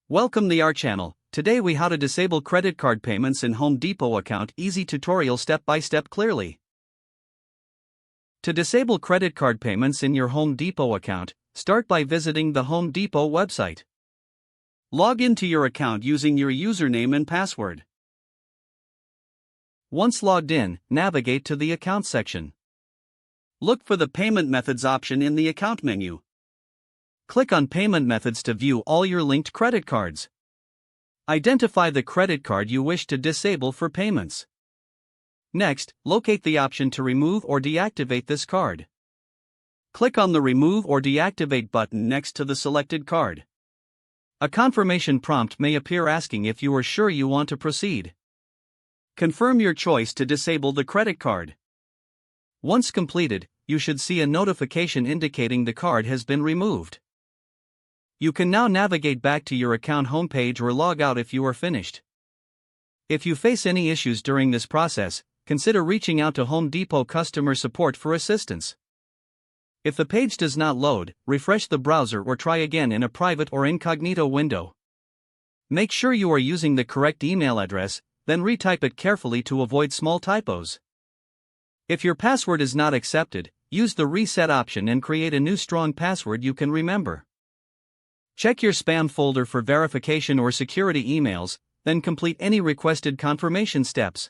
Welcome to our channel. Today we how to disable credit card payments in Home Depot account. Easy tutorial step by step clearly. To disable credit card payments in your Home Depot account, start by visiting the Home Depot website. Log into your account using your username and password. Once logged in, navigate to the account section. Look for the payment methods option in the account menu. Click on Payment Methods to view all your linked credit cards. Identify the credit card you wish to disable for payments. Next, locate the option to remove or deactivate this card. Click on the Remove or Deactivate button next to the selected card. A confirmation prompt may appear asking if you are sure you want to proceed. Confirm your choice to disable the credit card. Once completed, you should see a notification indicating the card has been removed. You can now navigate back to your account homepage or log out if you are finished. If you face any issues during this process, consider reaching out to Home Depot customer support for assistance. If the page does not load, refresh the browser or try again in a private or incognito window. Make sure you are using the correct email address, then retype it carefully to avoid small typos. If your password is not accepted, use the reset option and create a new strong password you can remember. Check your spam folder for verification or security emails, then complete any requested confirmation steps.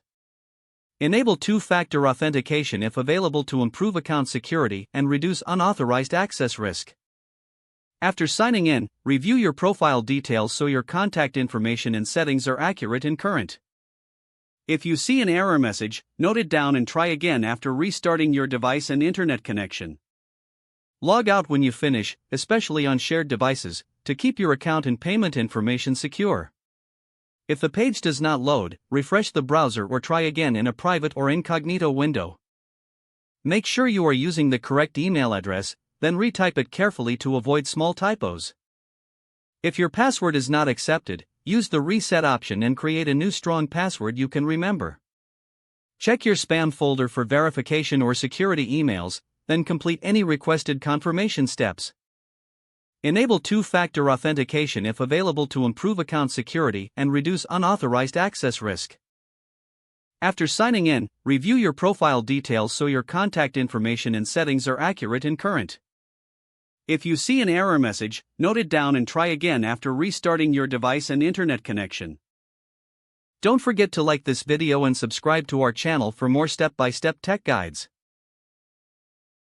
Enable two-factor authentication if available to improve account security and reduce unauthorized access risk. After signing in, review your profile details so your contact information and settings are accurate and current. If you see an error message, note it down and try again after restarting your device and internet connection. Log out when you finish, especially on shared devices, to keep your account and payment information secure. If the page does not load, refresh the browser or try again in a private or incognito window. Make sure you are using the correct email address, then retype it carefully to avoid small typos. If your password is not accepted, use the reset option and create a new strong password you can remember. Check your spam folder for verification or security emails, then complete any requested confirmation steps. Enable two-factor authentication if available to improve account security and reduce unauthorized access risk. After signing in, review your profile details so your contact information and settings are accurate and current. If you see an error message, note it down and try again after restarting your device and internet connection. Don't forget to like this video and subscribe to our channel for more step-by-step tech guides.